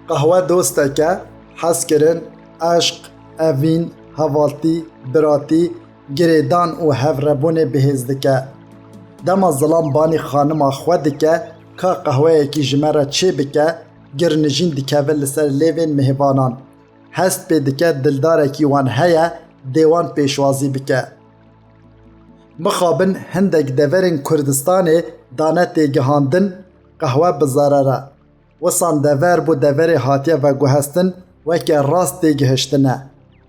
قهوه دوستکه حس کرن عشق، اوین، هواتی، براتی، گریدان و هفربون بهزدکه. دما ظلام بانی خانما خودکه که قهوه اکی جمره چه بکه گرنجین دکه لسر لیوین مهبانان. هست پیدکه دلدار اکی وان هیا دیوان پیشوازی بکه. مخابن هندک دورین کردستان دانه تیگهاندن قهوه بزارره. وسان دور بو دور هاتیه و گوهستن وکه راست تیگهشتنه.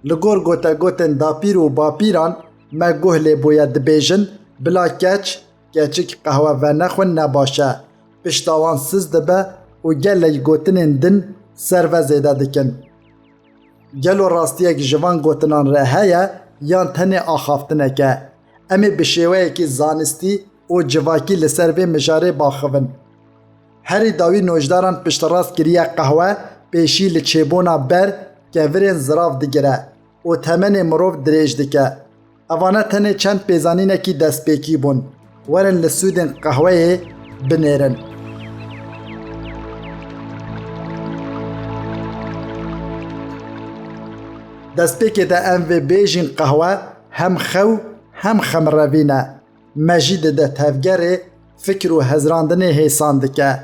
لگور گوته گوتن داپیر و باپیران ما گوه لیبویا دبیجن بلا کچک قهوه و نخون نباشه. پشتاوان سز دبه و گلی گوتنین دن سر و زیده دکن. گلو راستیه که جوان گوتنان ره هیا یان تنه آخافتنه که امی بشیوه که زانستی و جواکی لسر و مجاره باخون. هری داوی نوجداران پشت راست گریه قهوه پیشی لچیبونا بر که ورین زراف دگره و تمن مروف دریج دکه. اوانه تنه چند پیزانینه که دست پیکی بون ورن لسودن قهوه بنیرن. دست پیکی ده ام و بیجین قهوه هم خو هم خمروینه. مجید ده تفگر فکر و هزراندن حیسان دکه.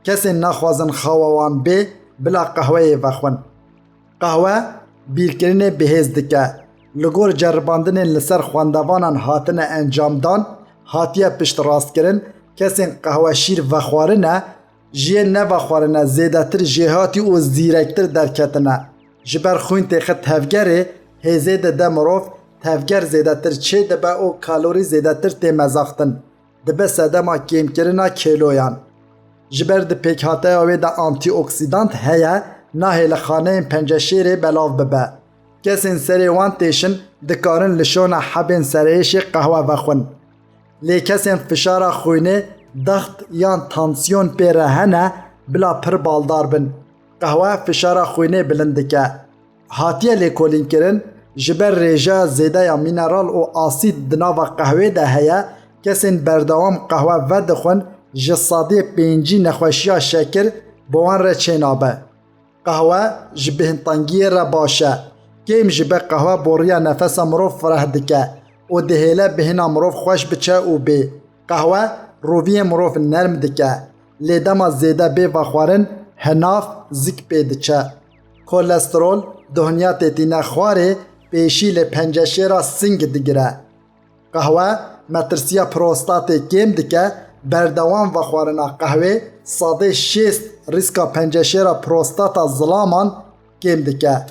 کسی نخوازن خواوان بی بلا قهوه وخون. قهوه بیرکرین بهز دکه. لگور جرباندن لسر خواندوانان هاتن انجام دان هاتیه پشت راست کرن کسی قهوه شیر وخوارنه جیه نوخوارنه زیده تر جهاتی و زیرکتر درکتنه. جبر خوین تیخت تفگره هزه ده مروف تفگر زیده تر چه دبه و کالوری زیده تر تی مزاختن دبه سدما کم کرنا کیلویان. جبر ده پیک هاته اوی ده آنتی اکسیدانت هیا ناهی لخانه پنجشیر بلاو ببه. کسین سری وان تیشن دکارن لشون حبین سریش قهوه وخون. لی کسین فشار خوینه دخت یان تانسیون پیره هنه بلا پر بالدار بن. قهوه فشار خوینه بلندکه. هاتیه لی کولین کرن جبر ریجا زیده یا مینرال و آسید دناو قهوه ده هیا کسین بردوام قهوه و دخون جسادی پینجی نخوشیا شکر بوان را چینابه. قهوه جبهن تنگی را باشه. کم جبه قهوه بوریا نفس مروف فرح دکه و دهیله بهنا مروف خوش بچه و بی. قهوه رووی مروف نرم دکه. لیدما زیده بی وخوارن هناف زک پیدچه. کولسترول دهنیا تیتینه خواره پیشی لپنجشه را سنگ دگره. قهوه مترسیا پروستات کم دکه بردوان وخوارنا قهوه ساده 6 ریسکا پنجشه را پروستاتا ظلامان کم دکه.